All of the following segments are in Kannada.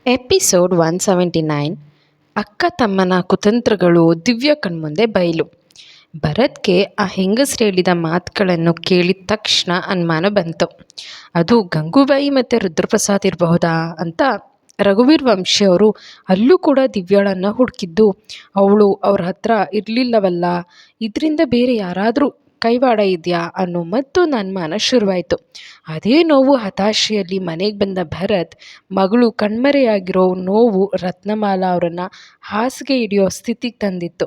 ಎಪಿಸೋಡ್ 179. ಅಕ್ಕ ತಮ್ಮನ ಕುತಂತ್ರಗಳು ದಿವ್ಯ ಕಣ್ಮುಂದೆ ಬಯಲು. ಭರತ್ಗೆ ಆ ಹೆಂಗಸ್ರು ಹೇಳಿದ ಮಾತುಗಳನ್ನು ಕೇಳಿದ ತಕ್ಷಣ ಅನುಮಾನ ಬಂತು. ಅದು ಗಂಗೂಬಾಯಿ ಮತ್ತು ರುದ್ರಪ್ರಸಾದ್ ಇರಬಹುದಾ ಅಂತ ರಘುವೀರ್ ವಂಶಿ ಅವರು ಅಲ್ಲೂ ಕೂಡ ದಿವ್ಯಾಳನ್ನು ಹುಡುಕಿದ್ದು ಅವಳು ಅವ್ರ ಹತ್ರ ಇರಲಿಲ್ಲವಲ್ಲ, ಇದರಿಂದ ಬೇರೆ ಯಾರಾದರೂ ಕೈವಾಡ ಇದೆಯಾ ಅನ್ನೋ ಮತ್ತೊಂದು ಅನುಮಾನ ಶುರುವಾಯಿತು. ಅದೇ ನೋವು ಹತಾಶೆಯಲ್ಲಿ ಮನೆಗೆ ಬಂದ ಭರತ್ ಮಗಳು ಕಣ್ಮರೆಯಾಗಿರೋ ನೋವು ರತ್ನಮಾಲಾ ಅವರನ್ನು ಹಾಸಿಗೆ ಹಿಡಿಯೋ ಸ್ಥಿತಿಗೆ ತಂದಿತ್ತು.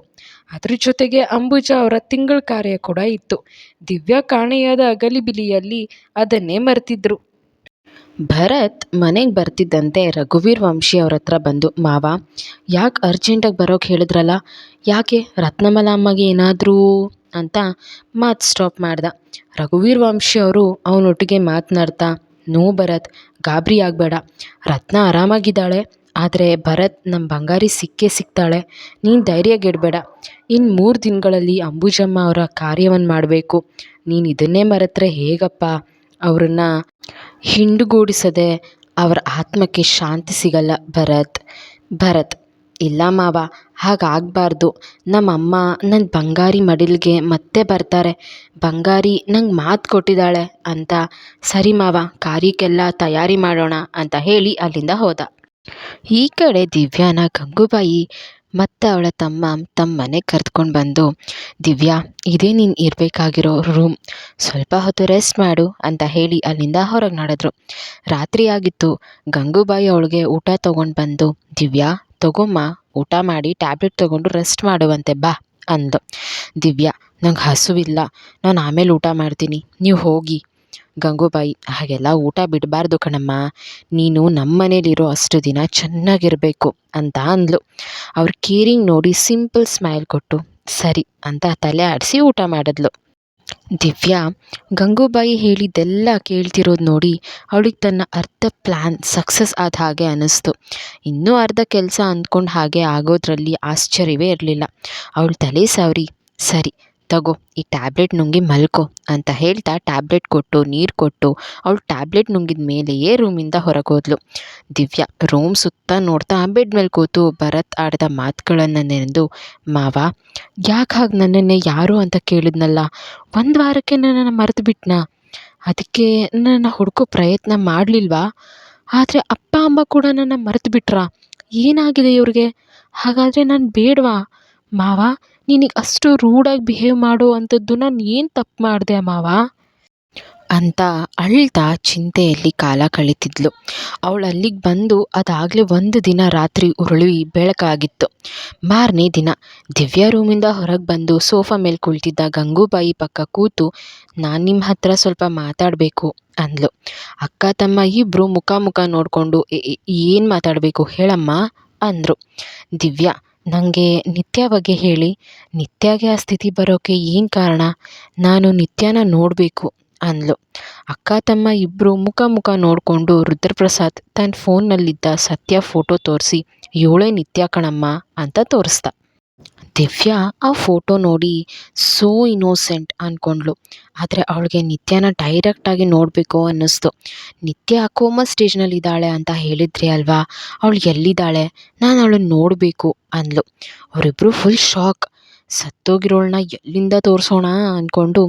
ಅದ್ರ ಜೊತೆಗೆ ಅಂಬುಜಾ ಅವರ ತಿಂಗಳ ಕಾರ್ಯ ಕೂಡ ಇತ್ತು. ದಿವ್ಯಾ ಕಾಣೆಯಾದ ಗಲಿಬಿಲಿಯಲ್ಲಿ ಅದನ್ನೇ ಮರೆತಿದ್ರು. ಭರತ್ ಮನೆಗೆ ಬರ್ತಿದ್ದಂತೆ ರಘುವೀರ್ ವಂಶಿ ಅವ್ರ ಹತ್ರ ಬಂದು, ಮಾವ ಯಾಕೆ ಅರ್ಜೆಂಟಾಗಿ ಬರೋಕ್ಕೆ ಹೇಳಿದ್ರಲ್ಲ, ಯಾಕೆ ರತ್ನಮಾಲಾ ಅಮ್ಮಗೆ ಏನಾದರೂ ಅಂತ ಮಾತು ಸ್ಟಾಪ್ ಮಾಡ್ದ. ರಘುವೀರ್ ವಂಶಿ ಅವರು ಅವನೊಟ್ಟಿಗೆ ಮಾತನಾಡ್ತಾ, ನೋ ಭರತ್, ಗಾಬರಿ ಆಗಬೇಡ, ರತ್ನ ಆರಾಮಾಗಿದ್ದಾಳೆ. ಆದರೆ ಭರತ್, ನಮ್ಮ ಬಂಗಾರಿ ಸಿಕ್ಕೇ ಸಿಗ್ತಾಳೆ, ನೀನು ಧೈರ್ಯಗೆಡಬೇಡ. ಇನ್ನು 3 ದಿನಗಳಲ್ಲಿ ಅಂಬುಜಮ್ಮ ಅವರ ಕಾರ್ಯವನ್ನು ಮಾಡಬೇಕು. ನೀನು ಇದನ್ನೇ ಮರೆತರೆ ಹೇಗಪ್ಪ? ಅವ್ರನ್ನ ಹಿಂಡುಗೂಡಿಸದೆ ಅವರ ಆತ್ಮಕ್ಕೆ ಶಾಂತಿ ಸಿಗಲ್ಲ ಭರತ್. ಇಲ್ಲ ಮಾವ, ಹಾಗಾಗಬಾರ್ದು. ನಮ್ಮಮ್ಮ ನನ್ನ ಬಂಗಾರಿ ಮಡಿಲಿಗೆ ಮತ್ತೆ ಬರ್ತಾರೆ. ಬಂಗಾರಿ ನಂಗೆ ಮಾತು ಕೊಟ್ಟಿದ್ದಾಳೆ ಅಂತ. ಸರಿ ಮಾವ, ಕಾರ್ಯಕ್ಕೆಲ್ಲ ತಯಾರಿ ಮಾಡೋಣ ಅಂತ ಹೇಳಿ ಅಲ್ಲಿಂದ ಹೋದ. ಈ ಕಡೆ ದಿವ್ಯಾನ ಗಂಗೂಬಾಯಿ ಮತ್ತು ಅವಳ ತಮ್ಮ ಮನೆಗೆ ಕರೆದುಕೊಂಡು ಬಂದು, ದಿವ್ಯಾ, ಇದೇ ನೀನು ಇರಬೇಕಾಗಿರೋ ರೂಮ್, ಸ್ವಲ್ಪ ಹೊತ್ತು ರೆಸ್ಟ್ ಮಾಡು ಅಂತ ಹೇಳಿ ಅಲ್ಲಿಂದ ಹೊರಗೆ ನಡೆದ್ರು. ರಾತ್ರಿ ಆಗಿತ್ತು. ಗಂಗೂಬಾಯಿ ಅವಳಿಗೆ ಊಟ ತೊಗೊಂಡು ಬಂದು, ದಿವ್ಯಾ ತಗೊಮ್ಮ, ಊಟ ಮಾಡಿ ಟ್ಯಾಬ್ಲೆಟ್ ತೊಗೊಂಡು ರೆಸ್ಟ್ ಮಾಡುವಂತೆ ಬಾ ಅಂದು. ದಿವ್ಯಾ, ನಂಗೆ ಹಸುವಿಲ್ಲ, ನಾನು ಆಮೇಲೆ ಊಟ ಮಾಡ್ತೀನಿ, ನೀವು ಹೋಗಿ. ಗಂಗೂಬಾಯಿ, ಹಾಗೆಲ್ಲ ಊಟ ಬಿಡಬಾರ್ದು ಕಣಮ್ಮ, ನೀನು ನಮ್ಮ ಮನೇಲಿರೋ ಅಷ್ಟು ದಿನ ಚೆನ್ನಾಗಿರಬೇಕು ಅಂತ ಅಂದ್ಲು. ಅವ್ರ ಕೇರಿಂಗ್ ನೋಡಿ ಸಿಂಪಲ್ ಸ್ಮೈಲ್ ಕೊಟ್ಟು ಸರಿ ಅಂತ ತಲೆ ಆಡಿಸಿ ಊಟ ಮಾಡಿದ್ಲು. ದಿವ್ಯಾ ಗಂಗೂಬಾಯಿ ಹೇಳಿದ್ದೆಲ್ಲ ಕೇಳ್ತಿರೋದು ನೋಡಿ ಅವಳಿಗೆ ತನ್ನ ಅರ್ಧ ಪ್ಲ್ಯಾನ್ ಸಕ್ಸಸ್ ಆದ ಹಾಗೆ ಅನ್ನಿಸ್ತು. ಇನ್ನೂ ಅರ್ಧ ಕೆಲಸ ಅಂದ್ಕೊಂಡು ಹಾಗೆ ಆಗೋದ್ರಲ್ಲಿ ಆಶ್ಚರ್ಯವೇ ಇರಲಿಲ್ಲ. ಅವಳು ತಲೆ ಸಾವ್ರಿ, ಸರಿ ತಗೋ, ಈ ಟ್ಯಾಬ್ಲೆಟ್ ನುಂಗಿ ಮಲ್ಕೋ ಅಂತ ಹೇಳ್ತಾ ಟ್ಯಾಬ್ಲೆಟ್ ಕೊಟ್ಟು ನೀರು ಕೊಟ್ಟು ಅವಳು ಟ್ಯಾಬ್ಲೆಟ್ ನುಂಗಿದ ಮೇಲೆಯೇ ರೂಮಿಂದ ಹೊರಗೆ ಹೋದ್ಲು. ದಿವ್ಯಾ ರೂಮ್ ಸುತ್ತ ನೋಡ್ತಾ ಬೆಡ್ ಮೇಲೆ ಕೂತು ಭರತ್ ಆಡಿದ ಮಾತುಗಳನ್ನು ನೆನೆದು, ಮಾವ ಯಾಕೆ ಹಾಗೆ ನನ್ನನ್ನೇ ಯಾರು ಅಂತ ಕೇಳಿದ್ನಲ್ಲ, 1 ವಾರಕ್ಕೆ ನನ್ನನ್ನು ಮರೆತು ಬಿಟ್ನಾ? ಅದಕ್ಕೆ ನನ್ನ ಹುಡುಕೋ ಪ್ರಯತ್ನ ಮಾಡಲಿಲ್ವಾ? ಆದರೆ ಅಪ್ಪ ಅಮ್ಮ ಕೂಡ ನನ್ನ ಮರೆತು ಬಿಟ್ರಾ? ಏನಾಗಿದೆ ಇವ್ರಿಗೆ? ಹಾಗಾದರೆ ನಾನು ಬೇಡವಾ? ಮಾವ, ನಿನಗೆ ಅಷ್ಟು ರೂಡಾಗಿ ಬಿಹೇವ್ ಮಾಡೋ ಅಂಥದ್ದು ನಾನು ಏನು ತಪ್ಪು ಮಾಡಿದೆ ಮಾವ ಅಂತ ಅಳ್ತಾ ಚಿಂತೆಯಲ್ಲಿ ಕಾಲ ಕಳೀತಿದ್ಲು. ಅವಳು ಅಲ್ಲಿಗೆ ಬಂದು ಅದಾಗಲೇ 1 ದಿನ ರಾತ್ರಿ ಉರುಳಿ ಬೆಳಕಾಗಿತ್ತು. ಮಾರನೇ ದಿನ ದಿವ್ಯಾ ರೂಮಿಂದ ಹೊರಗೆ ಬಂದು ಸೋಫಾ ಮೇಲೆ ಕುಳಿತಿದ್ದ ಗಂಗೂಬಾಯಿ ಪಕ್ಕ ಕೂತು, ನಾನು ನಿಮ್ಮ ಹತ್ರ ಸ್ವಲ್ಪ ಮಾತಾಡಬೇಕು ಅಂದ್ಲು. ಅಕ್ಕ ತಮ್ಮ ಇಬ್ಬರು ಮುಖ ನೋಡಿಕೊಂಡು, ಏನು ಮಾತಾಡಬೇಕು ಹೇಳಮ್ಮ ಅಂದರು. ದಿವ್ಯಾ, ನನಗೆ ನಿತ್ಯ ಬಗ್ಗೆ ಹೇಳಿ, ನಿತ್ಯಾಗೆ ಆ ಸ್ಥಿತಿ ಬರೋಕ್ಕೆ ಏನು ಕಾರಣ? ನಾನು ನಿತ್ಯನ ನೋಡಬೇಕು ಅಂದ್ಲು. ಅಕ್ಕ ತಮ್ಮ ಇಬ್ಬರು ಮುಖ ನೋಡಿಕೊಂಡು ರುದ್ರಪ್ರಸಾದ್ ತನ್ನ ಫೋನ್ನಲ್ಲಿದ್ದ ಸತ್ಯ ಫೋಟೋ ತೋರಿಸಿ, ಇವಳೇ ನಿತ್ಯ ಕಣಮ್ಮ ಅಂತ ತೋರಿಸ್ದ. ದಿವ್ಯಾ ಆ ಫೋಟೋ ನೋಡಿ ಸೋ ಇನ್ನೋಸೆಂಟ್ ಅಂದ್ಕೊಂಡ್ಳು. ಆದರೆ ಅವಳಿಗೆ ನಿತ್ಯನ ಡೈರೆಕ್ಟಾಗಿ ನೋಡಬೇಕು ಅನ್ನಿಸ್ತು. ನಿತ್ಯ ಕೋಮಾ ಸ್ಟೇಜ್ನಲ್ಲಿದ್ದಾಳೆ ಅಂತ ಹೇಳಿದ್ರಿ ಅಲ್ವಾ, ಅವಳು ಎಲ್ಲಿದ್ದಾಳೆ? ನಾನು ಅವಳನ್ನು ನೋಡಬೇಕು ಅಂದ್ಲು. ಅವರಿಬ್ಬರು ಫುಲ್ ಶಾಕ್. ಸತ್ತೋಗಿರೋಳನ್ನ ಎಲ್ಲಿಂದ ತೋರಿಸೋಣ ಅಂದ್ಕೊಂಡು,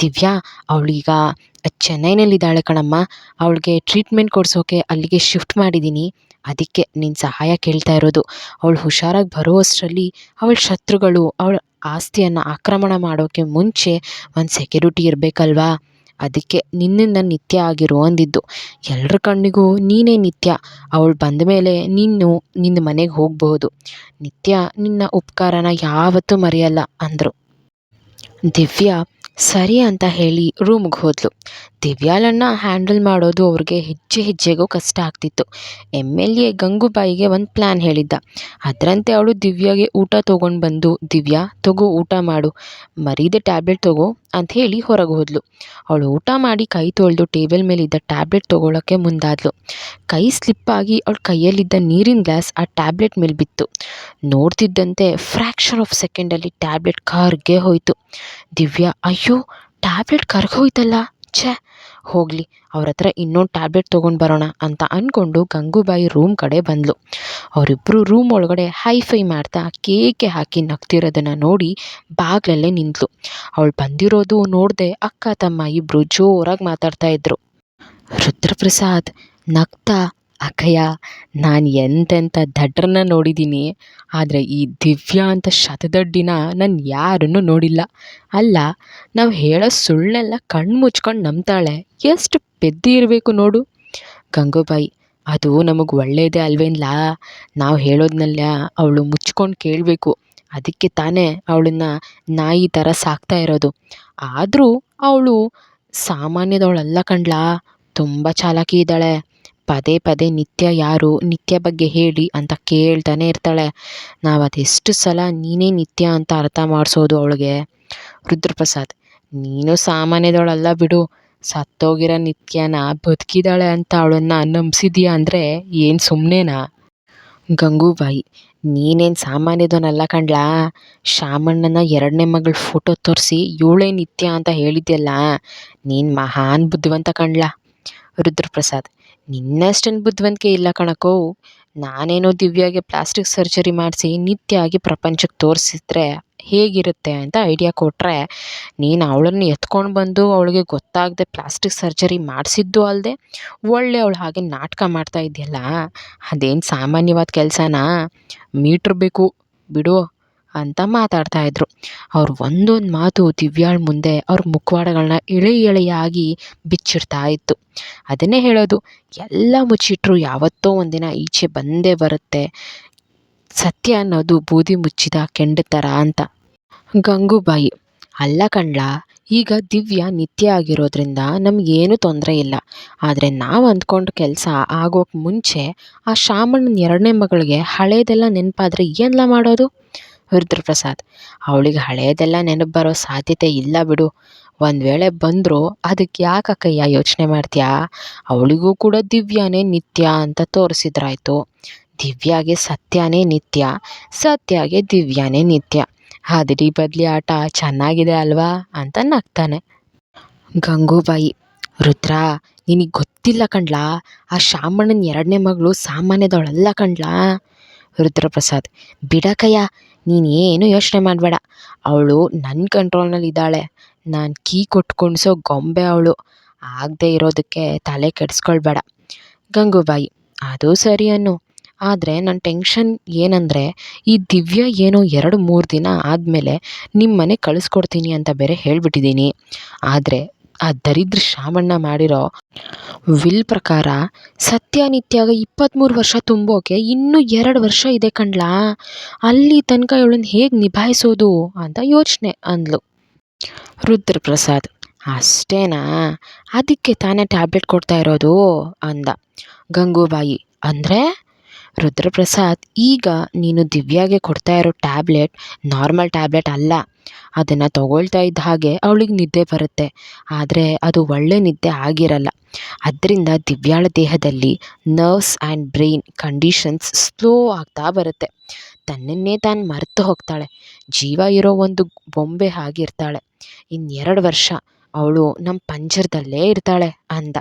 ದಿವ್ಯಾ ಅವಳೀಗ ಚೆನ್ನೈನಲ್ಲಿದ್ದಾಳೆ ಕಣಮ್ಮ, ಅವಳಿಗೆ ಟ್ರೀಟ್ಮೆಂಟ್ ಕೊಡಿಸೋಕೆ ಅಲ್ಲಿಗೆ ಶಿಫ್ಟ್ ಮಾಡಿದ್ದೀನಿ, ಅದಕ್ಕೆ ನಿನ್ನ ಸಹಾಯ ಕೇಳ್ತಾ ಇರೋದು. ಅವಳು ಹುಷಾರಾಗಿ ಬರೋ ಅಷ್ಟರಲ್ಲಿ ಅವಳ ಶತ್ರುಗಳು ಅವಳ ಆಸ್ತಿಯನ್ನು ಆಕ್ರಮಣ ಮಾಡೋಕ್ಕೆ ಮುಂಚೆ ಒಂದು ಸೆಕ್ಯೂರಿಟಿ ಇರಬೇಕಲ್ವಾ, ಅದಕ್ಕೆ ನಿನ್ನಿಂದ ನಿತ್ಯ ಆಗಿರೋ ಅಂದಿದ್ದು. ಎಲ್ಲರ ಕಣ್ಣಿಗೂ ನೀನೇ ನಿತ್ಯ, ಅವಳು ಬಂದ ಮೇಲೆ ನಿನ್ನ ಮನೆಗೆ ಹೋಗಬಹುದು. ನಿತ್ಯ ನಿನ್ನ ಉಪಕಾರನ ಯಾವತ್ತೂ ಮರೆಯಲ್ಲ ಅಂದರು. ದಿವ್ಯಾ ಸರಿ ಅಂತ ಹೇಳಿ ರೂಮ್ಗೆ ಹೋದ್ಲು. ದಿವ್ಯಾಳನ್ನು ಹ್ಯಾಂಡಲ್ ಮಾಡೋದು ಅವ್ರಿಗೆ ಹೆಜ್ಜೆಗೂ ಕಷ್ಟ ಆಗ್ತಿತ್ತು. MLA ಗಂಗೂಬಾಯಿಗೆ ಒಂದು ಪ್ಲ್ಯಾನ್ ಹೇಳಿದ್ದ. ಅದರಂತೆ ಅವಳು ದಿವ್ಯಾಗೆ ಊಟ ತೊಗೊಂಡು ಬಂದು, ದಿವ್ಯಾ ತಗೋ ಊಟ ಮಾಡು, ಮರೀದೆ ಟ್ಯಾಬ್ಲೆಟ್ ತಗೋ ಅಂತ ಹೇಳಿ ಹೊರಗೆ ಹೋದ್ಲು. ಅವಳು ಊಟ ಮಾಡಿ ಕೈ ತೊಳೆದು ಟೇಬಲ್ ಮೇಲಿದ್ದ ಟ್ಯಾಬ್ಲೆಟ್ ತೊಗೊಳಕ್ಕೆ ಮುಂದಾದ್ಲು. ಕೈ ಸ್ಲಿಪ್ಪಾಗಿ ಅವಳ ಕೈಯಲ್ಲಿದ್ದ ನೀರಿನ ಗ್ಲಾಸ್ ಆ ಟ್ಯಾಬ್ಲೆಟ್ ಮೇಲೆ ಬಿತ್ತು. ನೋಡ್ತಿದ್ದಂತೆ ಫ್ರ್ಯಾಕ್ಷನ್ ಆಫ್ ಸೆಕೆಂಡಲ್ಲಿ ಟ್ಯಾಬ್ಲೆಟ್ ಕರ್ಗೆ ಹೋಯಿತು. ದಿವ್ಯಾ, ಅಯ್ಯೋ ಟ್ಯಾಬ್ಲೆಟ್ ಕರ್ಗೋಯ್ತಲ್ಲ, ಛೇ ಹೋಗಲಿ ಅವ್ರ ಹತ್ರ ಇನ್ನೊಂದು ಟ್ಯಾಬ್ಲೆಟ್ ತೊಗೊಂಡು ಬರೋಣ ಅಂತ ಅಂದ್ಕೊಂಡು ಗಂಗೂಬಾಯಿ ರೂಮ್ ಕಡೆ ಬಂದಳು. ಅವರಿಬ್ಬರು ರೂಮ್ ಒಳಗಡೆ ಹೈಫೈ ಮಾಡ್ತಾ ಕೇಕೆ ಹಾಕಿ ನಗ್ತಿರೋದನ್ನು ನೋಡಿ ಬಾಗ್ಲಲ್ಲೇ ನಿಂತಳು. ಅವಳು ಬಂದಿರೋದು ನೋಡದೆ ಅಕ್ಕ ತಮ್ಮ ಇಬ್ಬರು ಜೋರಾಗಿ ಮಾತಾಡ್ತಾ ಇದ್ರು. ರುದ್ರಪ್ರಸಾದ್ ನಗ್ತಾ, ಅಕ್ಕಯ್ಯ ನಾನು ಎಂತೆಂಥ ದಡ್ರನ್ನ ನೋಡಿದ್ದೀನಿ, ಆದರೆ ಈ ದಿವ್ಯಾ ಅಂತ ಶತದಡ್ಡಿನ ನಾನು ಯಾರನ್ನೂ ನೋಡಿಲ್ಲ. ಅಲ್ಲ, ನಾವು ಹೇಳೋ ಸುಳ್ಳನ್ನೆಲ್ಲ ಕಣ್ಣು ಮುಚ್ಕೊಂಡು ನಂಬ್ತಾಳೆ, ಎಷ್ಟು ಪೆದ್ದಿ ಇರಬೇಕು ನೋಡು. ಗಂಗೂಬಾಯಿ: ಅದು ನಮಗೆ ಒಳ್ಳೆಯದೇ ಅಲ್ವೇನ್ಲ, ನಾವು ಹೇಳೋದನ್ನೆಲ್ಲ ಅವಳು ಮುಚ್ಕೊಂಡು ಕೇಳಬೇಕು, ಅದಕ್ಕೆ ತಾನೇ ಅವಳನ್ನ ನಾಯಿ ಥರ ಸಾಕ್ತಾ ಇರೋದು. ಆದರೂ ಅವಳು ಸಾಮಾನ್ಯದವಳಲ್ಲ ಕಣ್ಲಾ, ತುಂಬ ಚಾಲಾಕಿ ಇದ್ದಾಳೆ. ಪದೇ ಪದೇ ನಿತ್ಯ ಬಗ್ಗೆ ಹೇಳಿ ಅಂತ ಕೇಳ್ತಾನೆ ಇರ್ತಾಳೆ. ನಾವು ಅದೆಷ್ಟು ಸಲ ನೀನೇ ನಿತ್ಯ ಅಂತ ಅರ್ಥ ಮಾಡಿಸೋದು ಅವಳಿಗೆ. ರುದ್ರಪ್ರಸಾದ್: ನೀನು ಸಾಮಾನ್ಯದವಳಲ್ಲ ಬಿಡು, ಸತ್ತೋಗಿರೋ ನಿತ್ಯನ ಬದುಕಿದ್ದಾಳೆ ಅಂತ ಅವಳನ್ನು ನಂಬಿಸಿದೀಯ ಅಂದರೆ ಏನು ಸುಮ್ಮನೆನಾ? ಗಂಗೂಬಾಯಿ: ನೀನೇನು ಸಾಮಾನ್ಯದವನಲ್ಲ ಕಣ್ಲಾ, ಶಾಮಣ್ಣನ 2ನೇ ಮಗಳ ಫೋಟೋ ತೋರಿಸಿ ಇವಳೇ ನಿತ್ಯ ಅಂತ ಹೇಳಿದ್ಯಲ್ಲ, ನೀನು ಮಹಾನ್ ಬುದ್ಧಿವಂತ ಕಣ್ಲಾ. ರುದ್ರಪ್ರಸಾದ್: ನಿನ್ನಷ್ಟೇನು ಬುದ್ಧಿವಂತಿಕೆ ಇಲ್ಲ ಕಣಕ್ಕೋ, ನಾನೇನೋ ದಿವ್ಯಾಗೆ ಪ್ಲಾಸ್ಟಿಕ್ ಸರ್ಜರಿ ಮಾಡಿಸಿ ನಿತ್ಯ ಆಗಿ ಪ್ರಪಂಚಕ್ಕೆ ತೋರಿಸಿದ್ರೆ ಹೇಗಿರುತ್ತೆ ಅಂತ ಐಡಿಯಾ ಕೊಟ್ಟರೆ, ನೀನು ಅವಳನ್ನು ಎತ್ಕೊಂಡು ಬಂದು ಅವಳಿಗೆ ಗೊತ್ತಾಗದೆ ಪ್ಲಾಸ್ಟಿಕ್ ಸರ್ಜರಿ ಮಾಡಿಸಿದ್ದು ಅಲ್ಲದೆ ಅವಳು ಹಾಗೆ ನಾಟಕ ಮಾಡ್ತಾ ಇದೆಯಲ್ಲ, ಅದೇನು ಸಾಮಾನ್ಯವಾದ ಕೆಲಸನಾ? ಮೀಟ್ರ್ ಬೇಕು ಬಿಡು ಅಂತ ಮಾತಾಡ್ತಾ ಇದ್ರು. ಅವ್ರು ಒಂದೊಂದು ಮಾತು ದಿವ್ಯಾಳ ಮುಂದೆ ಅವ್ರ ಮುಖವಾಡಗಳನ್ನ ಎಳೆಯಾಗಿ ಬಿಚ್ಚಿಡ್ತಾ ಇತ್ತು. ಅದನ್ನೇ ಹೇಳೋದು, ಎಲ್ಲ ಮುಚ್ಚಿಟ್ರು ಯಾವತ್ತೋ ಒಂದಿನ ಈಚೆ ಬಂದೇ ಬರುತ್ತೆ, ಸತ್ಯ ಅನ್ನೋದು ಬೂದಿ ಮುಚ್ಚಿದ ಕೆಂಡ ಥರ ಅಂತ. ಗಂಗೂಬಾಯಿ: ಅಲ್ಲ ಕಣ್ಲಾ, ಈಗ ದಿವ್ಯಾ ನಿತ್ಯ ಆಗಿರೋದ್ರಿಂದ ನಮಗೇನು ತೊಂದರೆ ಇಲ್ಲ, ಆದರೆ ನಾವು ಅಂದ್ಕೊಂಡು ಕೆಲಸ ಆಗೋಕ್ಕೆ ಮುಂಚೆ ಆ ಶಾಮಣ್ಣನ 2ನೇ ಮಗಳಿಗೆ ಹಳೇದೆಲ್ಲ ನೆನಪಾದರೆ ಏನೆಲ್ಲ ಮಾಡೋದು? ರುದ್ರಪ್ರಸಾದ್: ಅವಳಿಗೆ ಹಳೇದೆಲ್ಲ ನೆನಪು ಬರೋ ಸಾಧ್ಯತೆ ಇಲ್ಲ ಬಿಡು, ಒಂದು ವೇಳೆ ಬಂದರೂ ಅದಕ್ಕೆ ಯಾಕಕ್ಕಯ್ಯ ಯೋಚನೆ ಮಾಡ್ತೀಯಾ? ಅವಳಿಗೂ ಕೂಡ ದಿವ್ಯಾನೇ ನಿತ್ಯ ಅಂತ ತೋರಿಸಿದ್ರಾಯ್ತು. ದಿವ್ಯಾಗೆ ಸತ್ಯನೇ ನಿತ್ಯ, ಸತ್ಯಾಗೆ ದಿವ್ಯಾನೇ ನಿತ್ಯ, ಅದರಿ ಬದಲಿ ಆಟ ಚೆನ್ನಾಗಿದೆ ಅಲ್ವಾ ಅಂತ ನಗ್ತಾನೆ. ಗಂಗೂಬಾಯಿ: ರುದ್ರ, ನಿನಗೆ ಗೊತ್ತಿಲ್ಲ ಕಣ್ಲಾ, ಆ ಶಾಮಣ್ಣನ 2ನೇ ಮಗಳು ಸಾಮಾನ್ಯದವಳಲ್ಲ ಕಣ್ಲಾ. ರುದ್ರಪ್ರಸಾದ್: ಬಿಡಕಯ್ಯ, ನೀನೇನು ಯೋಚನೆ ಮಾಡಬೇಡ, ಅವಳು ನನ್ನ ಕಂಟ್ರೋಲ್ನಲ್ಲಿದ್ದಾಳೆ, ನಾನು ಕೀ ಕೊಟ್ಕೊಣ್ಸೋ ಗೊಂಬೆ ಅವಳು, ಆಗದೆ ಇರೋದಕ್ಕೆ ತಲೆ ಕೆಡಿಸ್ಕೊಳ್ಬೇಡ. ಗಂಗೂಬಾಯಿ: ಅದು ಸರಿ ಅನ್ನು, ಆದರೆ ನನ್ನ ಟೆನ್ಷನ್ ಏನಂದರೆ ಈ ದಿವ್ಯ ಏನೋ 2-3 ದಿನ ಆದಮೇಲೆ ನಿಮ್ಮನೆ ಕಳಿಸ್ಕೊಡ್ತೀನಿ ಅಂತ ಬೇರೆ ಹೇಳಿಬಿಟ್ಟಿದ್ದೀನಿ. ಆದರೆ ಆ ದರಿದ್ರ ಶಾಮಣ್ಣ ಮಾಡಿರೋ ವಿಲ್ ಪ್ರಕಾರ ಸತ್ಯ ನಿತ್ಯಾಗ 23 ವರ್ಷ ತುಂಬೋಕೆ ಇನ್ನೂ 2 ವರ್ಷ ಇದೆ ಕಣ್ಲಾ, ಅಲ್ಲಿ ತನಕ ಇವಳನ್ನ ಹೇಗೆ ನಿಭಾಯಿಸೋದು ಅಂತ ಯೋಚನೆ ಅಂದ್ಲು. ರುದ್ರಪ್ರಸಾದ್: ಅಷ್ಟೇನಾ, ಅದಕ್ಕೆ ತಾನೇ ಟ್ಯಾಬ್ಲೆಟ್ ಕೊಡ್ತಾ ಇರೋದು ಅಂದ. ಗಂಗೂಬಾಯಿ: ಅಂದರೆ? ರುದ್ರಪ್ರಸಾದ್: ಈಗ ನೀನು ದಿವ್ಯಾಗೆ ಕೊಡ್ತಾ ಇರೋ ಟ್ಯಾಬ್ಲೆಟ್ ನಾರ್ಮಲ್ ಟ್ಯಾಬ್ಲೆಟ್ ಅಲ್ಲ, ಅದನ್ನು ತಗೊಳ್ತಾ ಇದ್ದ ಹಾಗೆ ಅವಳಿಗೆ ನಿದ್ದೆ ಬರುತ್ತೆ, ಆದರೆ ಅದು ಒಳ್ಳೆ ನಿದ್ದೆ ಆಗಿರಲ್ಲ. ಅದರಿಂದ ದಿವ್ಯಾಳ ದೇಹದಲ್ಲಿ nerves and brain conditions slow ಆಗ್ತಾ ಬರುತ್ತೆ, ತನ್ನನ್ನೇ ತಾನು ಮರೆತು ಹೋಗ್ತಾಳೆ, ಜೀವ ಇರೋ ಒಂದು ಬೊಂಬೆ ಆಗಿರ್ತಾಳೆ. 2 ವರ್ಷ ಅವಳು ನಮ್ಮ ಪಂಜರದಲ್ಲೇ ಇರ್ತಾಳೆ ಅಂದ.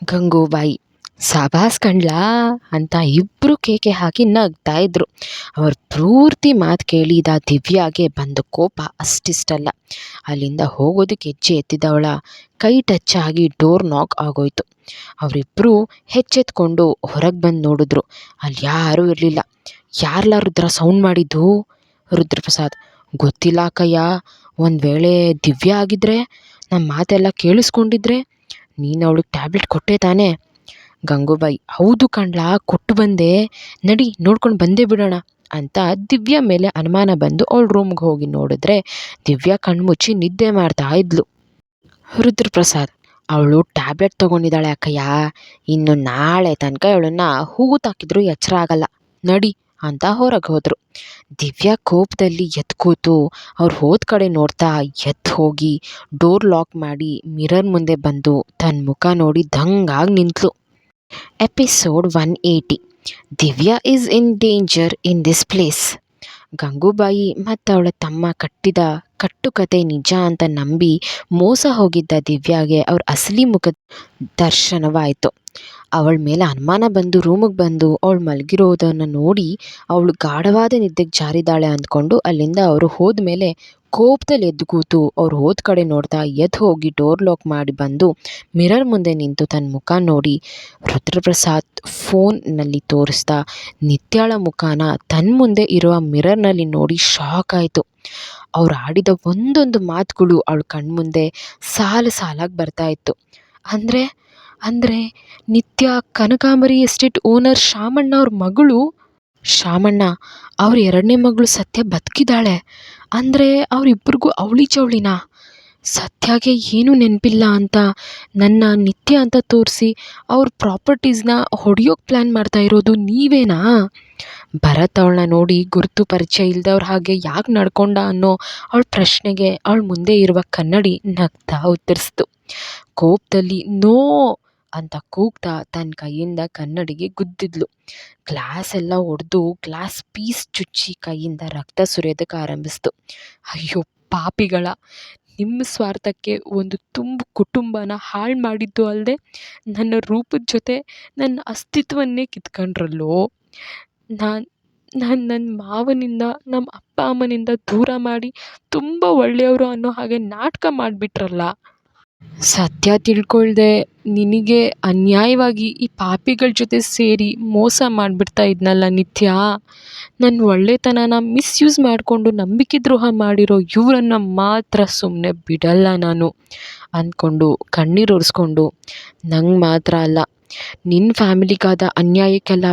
ಗಂಗೂಬಾಯಿ: ಸಾಬಾಸ್ ಕಣ್ಲಾ ಅಂತ ಇಬ್ಬರು ಕೇಕೆ ಹಾಕಿ ನಗ್ತಾ ಇದ್ರು. ಅವ್ರ ಪೂರ್ತಿ ಮಾತು ಕೇಳಿದ ದಿವ್ಯಾಗೆ ಬಂದ ಕೋಪ ಅಷ್ಟಿಷ್ಟಲ್ಲ. ಅಲ್ಲಿಂದ ಹೋಗೋದಕ್ಕೆ ಹೆಜ್ಜೆ ಎತ್ತಿದವಳ ಕೈ ಟಚ್ ಆಗಿ ಡೋರ್ ನಾಕ್ ಆಗೋಯ್ತು. ಅವರಿಬ್ಬರು ಹೆಚ್ಚೆತ್ಕೊಂಡು ಹೊರಗೆ ಬಂದು ನೋಡಿದ್ರು, ಅಲ್ಲಿ ಯಾರೂ ಇರಲಿಲ್ಲ. ಯಾರ್ಲ ರುದ್ರ ಸೌಂಡ್ ಮಾಡಿದ್ದು? ರುದ್ರಪ್ರಸಾದ್: ಗೊತ್ತಿಲ್ಲ ಅಕ್ಕಯ್ಯ, ಒಂದು ವೇಳೆ ದಿವ್ಯಾ ಆಗಿದ್ರೆ, ನಮ್ಮ ಮಾತೆಲ್ಲ ಕೇಳಿಸ್ಕೊಂಡಿದ್ರೆ. ನೀನು ಅವಳಿಗೆ ಟ್ಯಾಬ್ಲೆಟ್ ಕೊಟ್ಟೆ ತಾನೇ? ಗಂಗೂಬಾಯಿ: ಹೌದು ಕಣ್ಲಾ, ಕೊಟ್ಟು ಬಂದೆ, ನಡಿ ನೋಡ್ಕೊಂಡು ಬಂದೇ ಬಿಡೋಣ ಅಂತ ದಿವ್ಯಾ ಮೇಲೆ ಅನುಮಾನ ಬಂದು ಅವಳ ರೂಮ್ಗೆ ಹೋಗಿ ನೋಡಿದ್ರೆ ದಿವ್ಯಾ ಕಣ್ಮುಚ್ಚಿ ನಿದ್ದೆ ಮಾಡ್ತಾ ಇದ್ಲು. ರುದ್ರಪ್ರಸಾದ್: ಅವಳು ಟ್ಯಾಬ್ಲೆಟ್ ತೊಗೊಂಡಿದ್ದಾಳೆ ಅಕ್ಕಯ್ಯ, ಇನ್ನು ನಾಳೆ ತನಕ ಇವಳನ್ನು ಹೂತಾಕಿದ್ರೂ ಎಚ್ಚರ ಆಗಲ್ಲ, ನಡಿ ಅಂತ ಹೊರಗೆ ಹೋದರು. ದಿವ್ಯಾ ಕೋಪದಲ್ಲಿ ಎದ್ದು ಕೂತು ಅವ್ರು ಹೋದ ಕಡೆ ನೋಡ್ತಾ ಎದ್ದು ಹೋಗಿ ಡೋರ್ ಲಾಕ್ ಮಾಡಿ ಮಿರರ್ ಮುಂದೆ ಬಂದು ತನ್ನ ಮುಖ ನೋಡಿ ದಂಗಾಗಿ ನಿಂತಳು. Episode 180. Divya is in danger in this place. Gangubai ಮತ್ತು ಅವಳ ತಮ್ಮ ಕಟ್ಟಿದ ಕಟ್ಟುಕತೆ ನಿಜ ಅಂತ ನಂಬಿ ಮೋಸ ಹೋಗಿದ್ದ ದಿವ್ಯಾಗೆ ಅವ್ರ ಅಸಲಿ ಮುಖದ ದರ್ಶನವಾಯಿತು. ಅವಳ ಮೇಲೆ ಅನುಮಾನ ಬಂದು ರೂಮಿಗೆ ಬಂದು ಅವಳು ಮಲಗಿರೋದನ್ನು ನೋಡಿ ಅವಳು ಗಾಢವಾದ ನಿದ್ದೆಗೆ ಜಾರಿದಾಳೆ ಅಂದ್ಕೊಂಡು ಅಲ್ಲಿಂದ ಅವರು ಹೋದ್ಮೇಲೆ ಕೋಪದಲ್ಲಿ ಎದ್ದು ಕೂತು ಅವ್ರು ಹೋದ ಕಡೆ ನೋಡ್ತಾ ಎದ್ದು ಹೋಗಿ ಡೋರ್ ಲಾಕ್ ಮಾಡಿ ಬಂದು ಮಿರರ್ ಮುಂದೆ ನಿಂತು ತನ್ನ ಮುಖ ನೋಡಿ ರುದ್ರಪ್ರಸಾದ್ ಫೋನ್ನಲ್ಲಿ ತೋರಿಸ್ತಾ ನಿತ್ಯಾಳ ಮುಖನ ತನ್ನ ಮುಂದೆ ಇರುವ ಮಿರರ್ನಲ್ಲಿ ನೋಡಿ ಶಾಕ್ ಆಯಿತು. ಅವ್ರು ಆಡಿದ ಒಂದೊಂದು ಮಾತುಗಳು ಅವಳ ಕಣ್ಮುಂದೆ ಸಾಲು ಸಾಲಾಗಿ ಬರ್ತಾ ಇತ್ತು. ಅಂದರೆ ಅಂದರೆ ನಿತ್ಯ ಕನಕಾಂಬರಿ ಎಸ್ಟೇಟ್ ಓನರ್ ಶಾಮಣ್ಣ ಅವ್ರ ಮಗಳು. ಶಾಮಣ್ಣ ಅವ್ರ ಎರಡನೇ ಮಗಳು ಸತ್ಯ ಬದುಕಿದ್ದಾಳೆ ಅಂದರೆ ಅವರಿಬ್ಬರಿಗೂ ಅವಳಿ ಚವಳಿನಾ? ಸತ್ಯಾಗೆ ಏನೂ ನೆನಪಿಲ್ಲ ಅಂತ ನನ್ನ ನಿತ್ಯ ಅಂತ ತೋರಿಸಿ ಅವ್ರ ಪ್ರಾಪರ್ಟೀಸ್ನ ಹೊಡೆಯೋಕೆ ಪ್ಲ್ಯಾನ್ ಮಾಡ್ತಾ ಇರೋದು ನೀವೇನಾ? ಭರತ್ ಅವಳನ್ನ ನೋಡಿ ಗುರುತು ಪರಿಚಯ ಇಲ್ದವ್ರ ಹಾಗೆ ಯಾಕೆ ನಡ್ಕೊಂಡ ಅನ್ನೋ ಅವಳ ಪ್ರಶ್ನೆಗೆ ಅವಳ ಮುಂದೆ ಇರುವ ಕನ್ನಡಿ ನಗ್ತಾ ಉತ್ತರಿಸ್ತು. ಕೋಪದಲ್ಲಿ ನೋ ಅಂತ ಕೂಗ್ತಾ ತನ್ನ ಕೈಯಿಂದ ಕನ್ನಡಿಗೆ ಗುದ್ದಿದ್ಲು. ಗ್ಲಾಸ್ ಎಲ್ಲ ಒಡೆದು ಗ್ಲಾಸ್ ಪೀಸ್ ಚುಚ್ಚಿ ಕೈಯಿಂದ ರಕ್ತ ಸುರಿಯೋದಕ್ಕೆ ಆರಂಭಿಸ್ತು. ಅಯ್ಯೋ ಪಾಪಿಗಳ, ನಿಮ್ಮ ಸ್ವಾರ್ಥಕ್ಕೆ ಒಂದು ಕುಟುಂಬನ ಹಾಳು ಮಾಡಿದ್ದು ಅಲ್ಲದೆ ನನ್ನ ರೂಪದ ಜೊತೆ ನನ್ನ ಅಸ್ತಿತ್ವನ್ನೇ ಕಿತ್ಕೊಂಡ್ರಲ್ಲೋ. ನನ್ನ ಮಾವನಿಂದ ನಮ್ಮ ಅಪ್ಪ ಅಮ್ಮನಿಂದ ದೂರ ಮಾಡಿ ತುಂಬ ಒಳ್ಳೆಯವರು ಅನ್ನೋ ಹಾಗೆ ನಾಟಕ ಮಾಡಿಬಿಟ್ರಲ್ಲ. ಸತ್ಯ ತಿಳ್ಕೊಳ್ದೆ ನಿನಗೆ ಅನ್ಯಾಯವಾಗಿ ಈ ಪಾಪಿಗಳ ಜೊತೆ ಸೇರಿ ಮೋಸ ಮಾಡಿಬಿಡ್ತಾ ಇದ್ನಲ್ಲ ನಿತ್ಯ. ನನ್ನ ಒಳ್ಳೆತನನ ಮಿಸ್ಯೂಸ್ ಮಾಡಿಕೊಂಡು ನಂಬಿಕೆ ದ್ರೋಹ ಮಾಡಿರೋ ಇವರನ್ನು ಮಾತ್ರ ಸುಮ್ಮನೆ ಬಿಡಲ್ಲ ನಾನು ಅಂದ್ಕೊಂಡು ಕಣ್ಣೀರು ಒರೆಸ್ಕೊಂಡು, ನಂಗೆ ಮಾತ್ರ ಅಲ್ಲ ನಿನ್ನ ಫ್ಯಾಮಿಲಿಗಾದ ಅನ್ಯಾಯಕ್ಕೆಲ್ಲ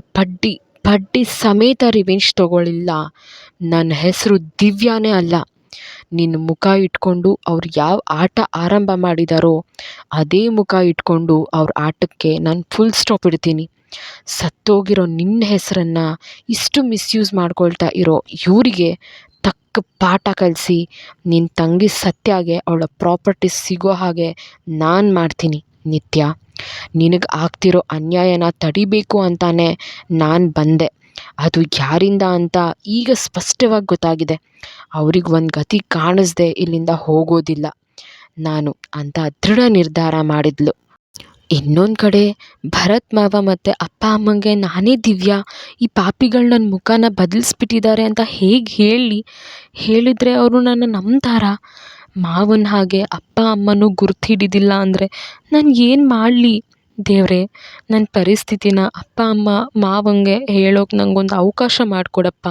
ಬಡ್ಡಿ ಸಮೇತ ರಿವೆಂಜ್ ತೊಗೊಳ್ಳಿಲ್ಲ. ನನ್ನ ಹೆಸರು ದಿವ್ಯಾನೇ ಅಲ್ಲ. ನಿನ್ನ ಮುಖ ಇಟ್ಕೊಂಡು ಅವ್ರು ಯಾವ ಆಟ ಆರಂಭ ಮಾಡಿದಾರೋ ಅದೇ ಮುಖ ಇಟ್ಕೊಂಡು ಅವ್ರ ಆಟಕ್ಕೆ ನಾನು ಫುಲ್ ಸ್ಟಾಪ್ ಇಡ್ತೀನಿ. ಸತ್ತೋಗಿರೋ ನಿನ್ನ ಹೆಸರನ್ನು ಇಷ್ಟು ಮಿಸ್ಯೂಸ್ ಮಾಡ್ಕೊಳ್ತಾ ಇರೋ ಇವರಿಗೆ ತಕ್ಕ ಪಾಠ ಕಲಿಸಿ ನಿನ್ನ ತಂಗಿ ಸತ್ಯಾಗೆ ಅವಳ ಪ್ರಾಪರ್ಟೀಸ್ ಸಿಗೋ ಹಾಗೆ ನಾನು ಮಾಡ್ತೀನಿ ನಿತ್ಯ. ನಿನಗೆ ಆಗ್ತಿರೋ ಅನ್ಯಾಯನ ತಡಿಬೇಕು ಅಂತಾನೆ ನಾನು ಬಂದೆ. ಅದು ಯಾರಿಂದ ಅಂತ ಈಗ ಸ್ಪಷ್ಟವಾಗಿ ಗೊತ್ತಾಗಿದೆ. ಅವ್ರಿಗೆ ಒಂದು ಗತಿ ಕಾಣಿಸ್ದೆ ಇಲ್ಲಿಂದ ಹೋಗೋದಿಲ್ಲ ನಾನು ಅಂತ ದೃಢ ನಿರ್ಧಾರ ಮಾಡಿದ್ಲು. ಇನ್ನೊಂದು ಕಡೆ ಭರತ್ ಮಾವ ಮತ್ತು ಅಪ್ಪ ಅಮ್ಮಂಗೆ ನಾನೇ ದಿವ್ಯಾ, ಈ ಪಾಪಿಗಳು ನನ್ನ ಮುಖನ ಬದಲಿಸ್ಬಿಟ್ಟಿದ್ದಾರೆ ಅಂತ ಹೇಗೆ ಹೇಳಿದರೆ ಅವರು ನನ್ನ ನಂಬ್ತಾರಾ? ಮಾವನ ಹಾಗೆ ಅಪ್ಪ ಅಮ್ಮನೂ ಗುರ್ತು ಹಿಡಿದಿಲ್ಲ ಅಂದರೆ ನಾನು ಏನು ಮಾಡಲಿ ದೇವ್ರೆ? ನನ್ನ ಪರಿಸ್ಥಿತಿನ ಅಪ್ಪ ಅಮ್ಮ ಮಾವಂಗೆ ಹೇಳೋಕೆ ನನಗೊಂದು ಅವಕಾಶ ಮಾಡಿಕೊಡಪ್ಪ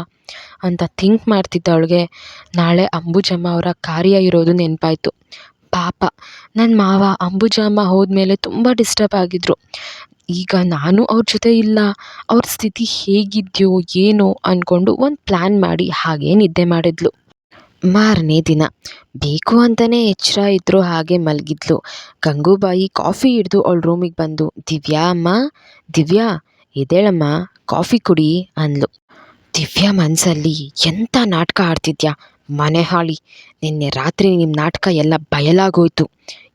ಅಂತ ಥಿಂಕ್ ಮಾಡ್ತಿದ್ದವಳಿಗೆ ನಾಳೆ ಅಂಬುಜಮ್ಮ ಅವರ ಕಾರ್ಯ ಇರೋದು ನೆನಪಾಯಿತು. ಪಾಪ ನನ್ನ ಮಾವ ಅಂಬುಜಮ್ಮ ಹೋದ್ಮೇಲೆ ತುಂಬ ಡಿಸ್ಟರ್ಬ್ ಆಗಿದ್ರು. ಈಗ ನಾನು ಅವ್ರ ಜೊತೆ ಇಲ್ಲ, ಅವ್ರ ಸ್ಥಿತಿ ಹೇಗಿದೆಯೋ ಏನೋ ಅಂದ್ಕೊಂಡು ಒಂದು ಪ್ಲ್ಯಾನ್ ಮಾಡಿ ಹಾಗೇ ನಿದ್ದೆ ಮಾಡಿದ್ಲು. ಮಾರನೇ ದಿನ ಬೇಕು ಅಂತಲೇ ಎಚ್ಚರ ಇದ್ದರೂ ಹಾಗೆ ಮಲಗಿದ್ಲು. ಗಂಗೂಬಾಯಿ ಕಾಫಿ ಹಿಡಿದು ಅವಳ ರೂಮಿಗೆ ಬಂದು, ದಿವ್ಯಾ ಎದ್ದೇಳಮ್ಮ, ಕಾಫಿ ಕುಡಿ ಅಂದ್ಲು. ದಿವ್ಯಾ ಮನಸ್ಸಲ್ಲಿ ಎಂಥ ನಾಟಕ ಆಡ್ತಿದ್ಯಾ ಮನೆ ಹಾಳಿ, ನಿನ್ನೆ ರಾತ್ರಿ ನಿಮ್ಮ ನಾಟಕ ಎಲ್ಲ ಬಯಲಾಗೋಯ್ತು,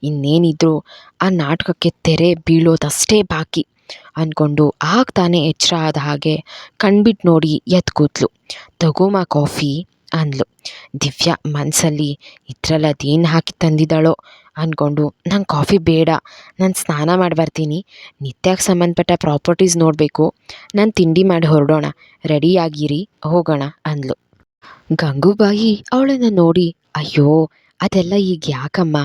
ಇನ್ನೇನಿದ್ರು ಆ ನಾಟಕಕ್ಕೆ ತೆರೆ ಬೀಳೋದಷ್ಟೇ ಬಾಕಿ ಅಂದ್ಕೊಂಡು ಆಗ ತಾನೇ ಎಚ್ಚರ ಆದ ಹಾಗೆ ಕಣ್ಬಿಟ್ಟು ನೋಡಿ ಎದ್ದು ಕೂತ್ಲು. ತಗೋಮ ಕಾಫಿ ಅಂದ್ಲು. ದಿವ್ಯಾ ಮನಸ್ಸಲ್ಲಿ ಇದ್ರಲ್ಲಿ ಅದೇನು ಹಾಕಿ ತಂದಿದ್ದಾಳೋ ಅಂದ್ಕೊಂಡು, ನಂಗೆ ಕಾಫಿ ಬೇಡ, ನಾನು ಸ್ನಾನ ಮಾಡಿ ಬರ್ತೀನಿ, ನಿತ್ಯಕ್ಕೆ ಸಂಬಂಧಪಟ್ಟ ಪ್ರಾಪರ್ಟೀಸ್ ನೋಡಬೇಕು, ನಾನು ತಿಂಡಿ ಮಾಡಿ ಹೊರಡೋಣ, ರೆಡಿಯಾಗಿರಿ ಹೋಗೋಣ ಅಂದ್ಲು. ಗಂಗೂಬಾಯಿ ಅವಳನ್ನು ನೋಡಿ, ಅಯ್ಯೋ ಅದೆಲ್ಲ ಈಗ ಯಾಕಮ್ಮ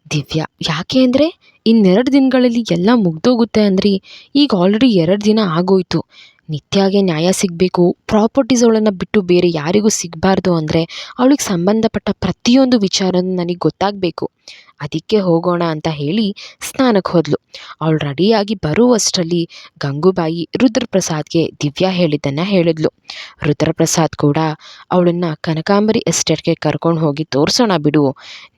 ದಿವ್ಯಾ? ಯಾಕೆ ಅಂದರೆ ಇನ್ನೆರಡು ದಿನಗಳಲ್ಲಿ ಎಲ್ಲ ಮುಗ್ದೋಗುತ್ತೆ ಅಂದ್ರಿ, ಈಗ ಆಲ್ರೆಡಿ 2 ದಿನ ಆಗೋಯ್ತು. ನಿತ್ಯಾಗೆ ನ್ಯಾಯ ಸಿಗಬೇಕು, ಪ್ರಾಪರ್ಟೀಸ್ ಅವಳನ್ನು ಬಿಟ್ಟು ಬೇರೆ ಯಾರಿಗೂ ಸಿಗಬಾರ್ದು ಅಂದರೆ ಅವಳಿಗೆ ಸಂಬಂಧಪಟ್ಟ ಪ್ರತಿಯೊಂದು ವಿಚಾರನೂ ನನಗೆ ಗೊತ್ತಾಗಬೇಕು, ಅದಕ್ಕೆ ಹೋಗೋಣ ಅಂತ ಹೇಳಿ ಸ್ನಾನಕ್ಕೆ ಹೋದ್ಲು. ಅವಳು ರೆಡಿಯಾಗಿ ಬರುವಷ್ಟರಲ್ಲಿ ಗಂಗೂಬಾಯಿ ರುದ್ರಪ್ರಸಾದ್ಗೆ ದಿವ್ಯಾ ಹೇಳಿದ್ದನ್ನು ಹೇಳಿದ್ಲು. ರುದ್ರಪ್ರಸಾದ್ ಕೂಡ ಅವಳನ್ನು ಕನಕಾಂಬರಿ ಎಸ್ಟೇಟ್ಗೆ ಕರ್ಕೊಂಡು ಹೋಗಿ ತೋರಿಸೋಣ ಬಿಡು,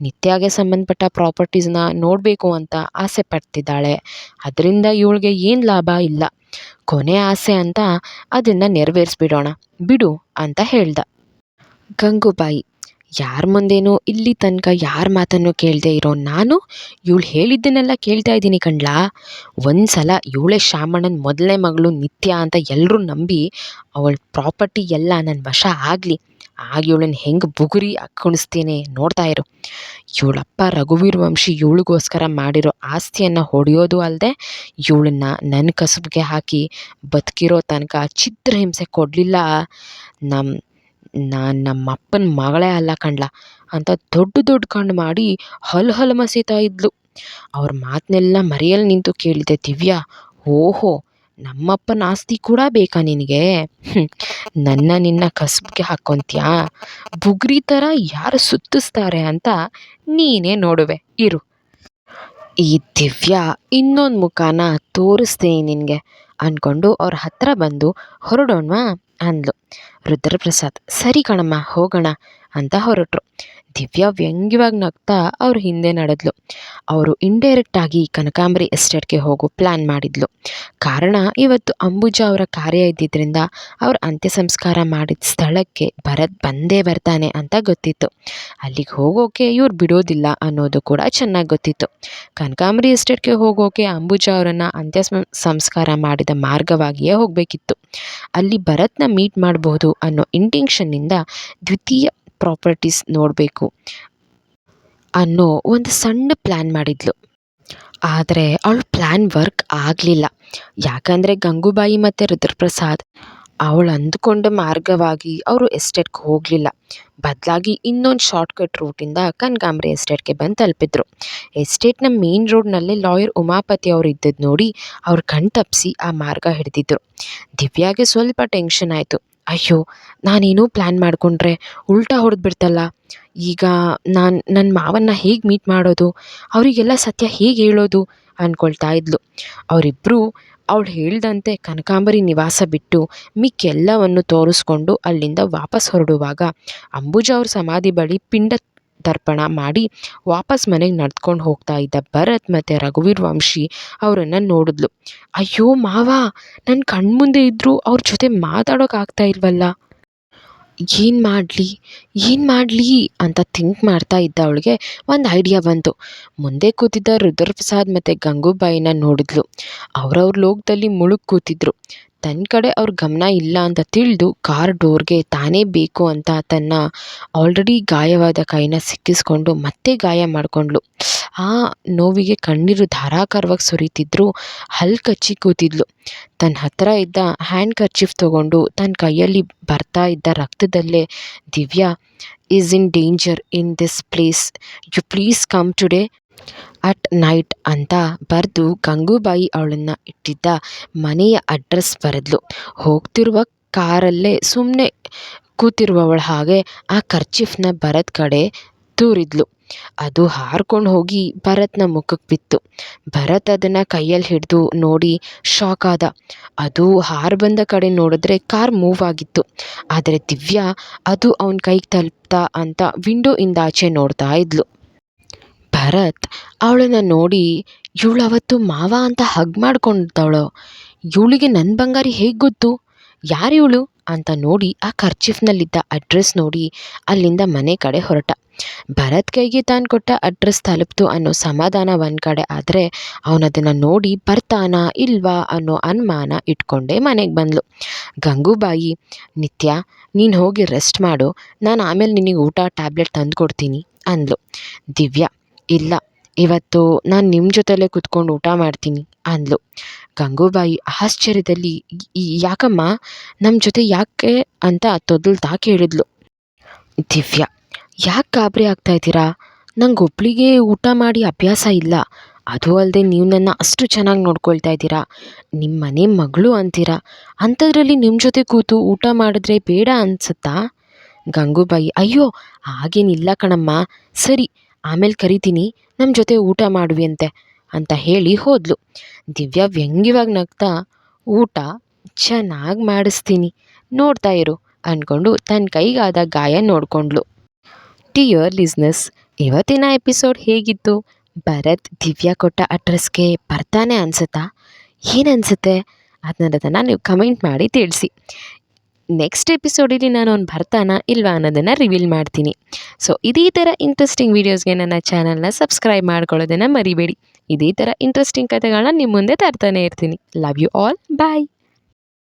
ನಿತ್ಯಾಗೆ ಸಂಬಂಧಪಟ್ಟ ಪ್ರಾಪರ್ಟೀಸ್ನ ನೋಡಬೇಕು ಅಂತ ಆಸೆ ಪಡ್ತಿದ್ದಾಳೆ, ಅದರಿಂದ ಇವಳಿಗೆ ಏನು ಲಾಭ ಇಲ್ಲ, ಕೊನೆ ಆಸೆ ಅಂತ ಅದನ್ನು ನೆರವೇರಿಸ್ಬಿಡೋಣ ಬಿಡು ಅಂತ ಹೇಳ್ದ. ಗಂಗೂಬಾಯಿ, ಯಾರ ಮುಂದೇನೂ ಇಲ್ಲಿ ತನಕ ಯಾರ ಮಾತನ್ನು ಕೇಳದೆ ಇರೋ ನಾನು ಇವಳು ಹೇಳಿದ್ದನ್ನೆಲ್ಲ ಕೇಳ್ತಾ ಇದ್ದೀನಿ ಕಣ್ಲಾ. ಒಂದು ಸಲ ಇವಳೇ ಶಾಮಣ್ಣನ ಮೊದಲನೇ ಮಗಳು ನಿತ್ಯ ಅಂತ ಎಲ್ಲರೂ ನಂಬಿ ಅವಳ ಪ್ರಾಪರ್ಟಿ ಎಲ್ಲ ನನ್ನ ವಶ ಆಗಲಿ, ಆಗ ಇವಳನ್ನ ಹೆಂಗೆ ಬುಗುರಿ ಕುಣಿಸ್ತೀನಿ ನೋಡ್ತಾ ಇರು. ಇವಳಪ್ಪ ರಘುವೀರ್ ವಂಶಿ ಇವಳಿಗೋಸ್ಕರ ಮಾಡಿರೋ ಆಸ್ತಿಯನ್ನು ಹೊಡೆಯೋದು ಅಲ್ಲದೆ ಇವಳನ್ನ ನನ್ನ ಕಸುಬಿಗೆ ಹಾಕಿ ಬದುಕಿರೋ ತನಕ ಚಿತ್ರಹಿಂಸೆ ಕೊಡಲಿಲ್ಲ ನಮ್ಮಪ್ಪನ ಮಗಳೇ ಅಲ್ಲ ಕಣ್ಲ ಅಂತ ದೊಡ್ಡ ಕಣ್ಣು ಮಾಡಿ ಹಲ್ ಮಸೀತಾ ಇದ್ಲು. ಅವ್ರ ಮಾತನ್ನೆಲ್ಲ ಮರೆಯಲ್ಲಿ ನಿಂತು ಕೇಳಿದೆ ದಿವ್ಯಾ, ಓಹೋ ನಮ್ಮಪ್ಪನ ಆಸ್ತಿ ಕೂಡ ಬೇಕಾ ನಿನಗೆ? ನಿನ್ನ ಕಸುಬಿಗೆ ಹಾಕ್ಕೊಂತ್ಯಾ? ಬುಗ್ರಿ ಥರ ಯಾರು ಸುತ್ತಿಸ್ತಾರೆ ಅಂತ ನೀನೇ ನೋಡುವೆ ಇರು. ಈ ದಿವ್ಯಾ ಇನ್ನೊಂದು ಮುಖಾನ ತೋರಿಸ್ತೀನಿ ನಿನಗೆ ಅಂದ್ಕೊಂಡು ಅವ್ರ ಹತ್ರ ಬಂದು ಹೊರಡೋಣವಾ ಅಂದ್ಲು. ರುದ್ರಪ್ರಸಾದ್ ಸರಿ ಕಣಮ್ಮ ಹೋಗೋಣ ಅಂತ ಹೊರಟರು. ದಿವ್ಯಾ ವ್ಯಂಗ್ಯವಾಗಿ ನಗ್ತಾ ಅವ್ರ ಹಿಂದೆ ನಡೆದ್ಲು. ಅವರು ಇಂಡೈರೆಕ್ಟಾಗಿ ಕನಕಾಂಬರಿ ಎಸ್ಟೇಟ್ಗೆ ಹೋಗೋ ಪ್ಲ್ಯಾನ್ ಮಾಡಿದ್ಲು. ಕಾರಣ ಇವತ್ತು ಅಂಬುಜಾ ಅವರ ಕಾರ್ಯ ಇದ್ದಿದ್ದರಿಂದ ಅವ್ರ ಅಂತ್ಯ ಸಂಸ್ಕಾರ ಮಾಡಿದ ಸ್ಥಳಕ್ಕೆ ಭರತ್ ಬಂದೇ ಬರ್ತಾನೆ ಅಂತ ಗೊತ್ತಿತ್ತು. ಅಲ್ಲಿಗೆ ಹೋಗೋಕೆ ಇವ್ರು ಬಿಡೋದಿಲ್ಲ ಅನ್ನೋದು ಕೂಡ ಚೆನ್ನಾಗಿ ಗೊತ್ತಿತ್ತು. ಕನಕಾಂಬರಿ ಎಸ್ಟೇಟ್ಗೆ ಹೋಗೋಕೆ ಅಂಬುಜಾ ಅವರನ್ನು ಅಂತ್ಯ ಸಂಸ್ಕಾರ ಮಾಡಿದ ಮಾರ್ಗವಾಗಿಯೇ ಹೋಗಬೇಕಿತ್ತು. ಅಲ್ಲಿ ಭರತ್ನ ಮೀಟ್ ಮಾಡಬಹುದು ಅನ್ನೋ ಇಂಟೆನ್ಷನ್ನಿಂದ ದ್ವಿತೀಯ ಪ್ರಾಪರ್ಟೀಸ್ ನೋಡಬೇಕು ಅನ್ನೋ ಒಂದು ಸಣ್ಣ ಪ್ಲ್ಯಾನ್ ಮಾಡಿದ್ಲು. ಆದರೆ ಅವಳು ಪ್ಲ್ಯಾನ್ ವರ್ಕ್ ಆಗಲಿಲ್ಲ. ಯಾಕಂದರೆ ಗಂಗೂಬಾಯಿ ಮತ್ತು ರುದ್ರಪ್ರಸಾದ್ ಅವಳು ಅಂದುಕೊಂಡ ಮಾರ್ಗವಾಗಿ ಅವರು ಎಸ್ಟೇಟ್ಗೆ ಹೋಗಲಿಲ್ಲ. ಬದಲಾಗಿ ಇನ್ನೊಂದು ಶಾರ್ಟ್ಕಟ್ ರೂಟಿಂದ ಕನಕಾಂಬರಿ ಎಸ್ಟೇಟ್ಗೆ ಬಂದು ತಲುಪಿದ್ರು. ಎಸ್ಟೇಟ್ನ ಮೇನ್ ರೋಡ್ನಲ್ಲೇ ಲಾಯರ್ ಉಮಾಪತಿ ಅವರು ಇದ್ದದ್ದು ನೋಡಿ ಅವ್ರು ಕಣ್ತಪ್ಪಿಸಿ ಆ ಮಾರ್ಗ ಹಿಡಿದಿದ್ರು. ದಿವ್ಯಾಗೆ ಸ್ವಲ್ಪ ಟೆನ್ಷನ್ ಆಯಿತು. ಅಯ್ಯೋ ನಾನೇನೋ ಪ್ಲ್ಯಾನ್ ಮಾಡಿಕೊಂಡ್ರೆ ಉಲ್ಟಾ ಹೊಡೆದ್ಬಿಡ್ತಲ್ಲ, ಈಗ ನನ್ನ ಮಾವನ್ನ ಹೇಗೆ ಮೀಟ್ ಮಾಡೋದು, ಅವರಿಗೆಲ್ಲ ಸತ್ಯ ಹೇಗೆ ಹೇಳೋದು ಅಂದ್ಕೊಳ್ತಾ ಇದ್ಲು. ಅವರಿಬ್ಬರು ಅವಳು ಹೇಳ್ದಂತೆ ಕನಕಾಂಬರಿ ನಿವಾಸ ಬಿಟ್ಟು ಮಿಕ್ಕೆಲ್ಲವನ್ನು ತೋರಿಸ್ಕೊಂಡು ಅಲ್ಲಿಂದ ವಾಪಸ್ ಹೊರಡುವಾಗ ಅಂಬುಜಾ ಅವ್ರ ಸಮಾಧಿ ಬಳಿ ಪಿಂಡ ತರ್ಪಣ ಮಾಡಿ ವಾಪಸ್ ಮನೆಗೆ ನಡೆದುಕೊಂಡು ಹೋಗ್ತಾ ಇದ್ದ ಭರತ್ ಮತ್ತು ರಘುವೀರ್ ವಂಶಿ ಅವರನ್ನು ನೋಡಿದ್ಲು. ಅಯ್ಯೋ ಮಾವ, ನನ್ನ ಕಣ್ಮುಂದೆ ಇದ್ದರೂ ಅವ್ರ ಜೊತೆ ಮಾತಾಡೋಕ್ಕಾಗ್ತಾ ಇಲ್ವಲ್ಲ, ಏನು ಮಾಡಲಿ ಅಂತ ಥಿಂಕ್ ಮಾಡ್ತಾ ಇದ್ದ ಅವಳಿಗೆ ಒಂದು ಐಡಿಯಾ ಬಂತು. ಮುಂದೆ ಕೂತಿದ್ದ ರುದ್ರಪ್ರಸಾದ್ ಮತ್ತು ಗಂಗೂಬಾಯಿನ ನೋಡಿದ್ಲು. ಅವ್ರವ್ರ ಲೋಕದಲ್ಲಿ ಮುಳುಗಿ ಕೂತಿದ್ರು. ತನ್ನ ಕಡೆ ಅವ್ರ ಗಮನ ಇಲ್ಲ ಅಂತ ತಿಳಿದು ಕಾರ್ ಡೋರ್ಗೆ ತಾನೇ ಬೇಕು ಅಂತ ತನ್ನ ಆಲ್ರೆಡಿ ಗಾಯವಾದ ಕೈನ ಸಿಕ್ಕಿಸ್ಕೊಂಡು ಮತ್ತೆ ಗಾಯ ಮಾಡಿಕೊಂಡ್ಳು. ಆ ನೋವಿಗೆ ಕಣ್ಣೀರು ಧಾರಾಕಾರವಾಗಿ ಸುರಿತಿದ್ರು. ಹಲ್ಲು ಕಚ್ಚಿ ಕೂತಿದ್ಲು. ತನ್ನ ಹತ್ರ ಇದ್ದ ಹ್ಯಾಂಡ್ ಕರ್ಚೀಫ್ ತೊಗೊಂಡು ತನ್ನ ಕೈಯಲ್ಲಿ ಬರ್ತಾ ಇದ್ದ ರಕ್ತದಲ್ಲೇ Divya is in danger in this place, you please come today at night ಅಂತ ಬರೆದು ಗಂಗೂಬಾಯಿ ಅವಳನ್ನು ಇಟ್ಟಿದ್ದ ಮನೆಯ ಅಡ್ರೆಸ್ ಬರೆದ್ಲು. ಹೋಗ್ತಿರುವ ಕಾರಲ್ಲೇ ಸುಮ್ಮನೆ ಕೂತಿರುವವಳ ಹಾಗೆ ಆ ಕರ್ಚೀಫ್ನ ಭರತ್ ಕಡೆ ತೂರಿದ್ಲು. ಅದು ಹಾರ್ಕೊಂಡು ಹೋಗಿ ಭರತ್ನ ಮುಖಕ್ಕೆ ಬಿತ್ತು. ಭರತ್ ಅದನ್ನು ಕೈಯಲ್ಲಿ ಹಿಡಿದು ನೋಡಿ ಶಾಕ್ ಆದ. ಅದು ಬಂದ ಕಡೆ ನೋಡಿದ್ರೆ ಕಾರ್ ಮೂವ್ ಆಗಿತ್ತು. ಆದರೆ ದಿವ್ಯಾ ಅದು ಅವನ ಕೈಗೆ ತಲುಪ್ತಾ ಅಂತ ವಿಂಡೋಯಿಂದ ಆಚೆ ನೋಡ್ತಾ ಇದ್ಲು. ಭರತ್ ಅವಳನ್ನು ನೋಡಿ ಇವಳು ಅವತ್ತು ಮಾವ ಅಂತ ಹಗ್ ಮಾಡ್ಕೊಂಡವಳು, ಇವಳಿಗೆ ನನ್ನ ಬಂಗಾರಿ ಹೇಗೆ ಗೊತ್ತು, ಯಾರು ಇವಳು ಅಂತ ನೋಡಿ ಆ ಕರ್ಚೀಫ್ನಲ್ಲಿದ್ದ ಅಡ್ರೆಸ್ ನೋಡಿ ಅಲ್ಲಿಂದ ಮನೆ ಕಡೆ ಹೊರಟ. ಭರತ್ ಕೈಗೆ ತಾನು ಕೊಟ್ಟ ಅಡ್ರೆಸ್ ತಲುಪ್ತು ಅನ್ನೋ ಸಮಾಧಾನ ಒಂದು ಕಡೆ ಆದರೆ ಅವನದನ್ನು ನೋಡಿ ಬರ್ತಾನಾ ಇಲ್ವಾ ಅನ್ನೋ ಅನುಮಾನ ಇಟ್ಕೊಂಡೇ ಮನೆಗೆ ಬಂದಳು. ಗಂಗೂಬಾಯಿ, ನಿತ್ಯ ನೀನು ಹೋಗಿ ರೆಸ್ಟ್ ಮಾಡು, ನಾನು ಆಮೇಲೆ ನಿನಗೆ ಊಟ ಟ್ಯಾಬ್ಲೆಟ್ ತಂದು ಕೊಡ್ತೀನಿ ಅಂದ್ಲು. ದಿವ್ಯಾ, ಇಲ್ಲ ಇವತ್ತು ನಾನು ನಿಮ್ಮ ಜೊತೆಲೇ ಕುತ್ಕೊಂಡು ಊಟ ಮಾಡ್ತೀನಿ ಅಂದ್ಲು. ಗಂಗೂಬಾಯಿ ಆಶ್ಚರ್ಯದಲ್ಲಿ, ಯಾಕಮ್ಮ ನಮ್ಮ ಜೊತೆ ಯಾಕೆ ಅಂತ ತೊದಲ್ತಾ ಕೇಳಿದ್ಲು. ದಿವ್ಯಾ, ಯಾಕೆ ಗಾಬರಿ ಆಗ್ತಾಯಿದ್ದೀರಾ, ನಂಗೆ ಒಬ್ಳಿಗೆ ಊಟ ಮಾಡಿ ಅಭ್ಯಾಸ ಇಲ್ಲ, ಅದು ಅಲ್ಲದೆ ನೀವು ನನ್ನ ಅಷ್ಟು ಚೆನ್ನಾಗಿ ನೋಡ್ಕೊಳ್ತಾ ಇದ್ದೀರಾ, ನಿಮ್ಮ ಮನೆ ಮಗಳು ಅಂತೀರಾ, ಅಂಥದ್ರಲ್ಲಿ ನಿಮ್ಮ ಜೊತೆ ಕೂತು ಊಟ ಮಾಡಿದ್ರೆ ಬೇಡ ಅನಿಸುತ್ತಾ? ಗಂಗೂಬಾಯಿ, ಅಯ್ಯೋ ಹಾಗೇನಿಲ್ಲ ಕಣಮ್ಮ, ಸರಿ ಆಮೇಲೆ ಕರಿತೀನಿ, ನಮ್ಮ ಜೊತೆ ಊಟ ಮಾಡುವಿಯಂತೆ ಅಂತ ಹೇಳಿ ಹೋದ್ಲು. ದಿವ್ಯಾ ವ್ಯಂಗ್ಯವಾಗಿ ನಗ್ತಾ, ಊಟ ಚೆನ್ನಾಗಿ ಮಾಡಿಸ್ತೀನಿ ನೋಡ್ತಾ ಇರು ಅಂದ್ಕೊಂಡು ತನ್ನ ಕೈಗಾದ ಗಾಯ ನೋಡಿಕೊಂಡ್ಳು. ಡಿಯರ್ ಲಿಸ್ನರ್ಸ್, ಇವತ್ತಿನ ಎಪಿಸೋಡ್ ಹೇಗಿತ್ತು? ಭರತ್ ದಿವ್ಯಾ ಕೊಟ್ಟ ಅಡ್ರೆಸ್ಗೆ ಬರ್ತಾನೆ ಅನಿಸುತ್ತಾ? ಏನು ಅನಿಸುತ್ತೆ ಅದನ್ನು ನೀವು ಕಮೆಂಟ್ ಮಾಡಿ ತಿಳಿಸಿ. ನೆಕ್ಸ್ಟ್ ಎಪಿಸೋಡಲ್ಲಿ ನಾನು ಅವ್ನು ಬರ್ತಾನಾ ಇಲ್ವಾ ಅನ್ನೋದನ್ನು ರಿವೀಲ್ ಮಾಡ್ತೀನಿ. ಸೊ ಇದೇ ಥರ ಇಂಟ್ರೆಸ್ಟಿಂಗ್ ವೀಡಿಯೋಸ್ಗೆ ನನ್ನ ಚಾನಲ್ನ ಸಬ್ಸ್ಕ್ರೈಬ್ ಮಾಡ್ಕೊಳ್ಳೋದನ್ನು ಮರಿಬೇಡಿ. ಇದೇ ಥರ ಇಂಟ್ರೆಸ್ಟಿಂಗ್ ಕಥೆಗಳನ್ನ ನಿಮ್ಮ ಮುಂದೆ ತರ್ತಾನೆ ಇರ್ತೀನಿ. Love you all, bye.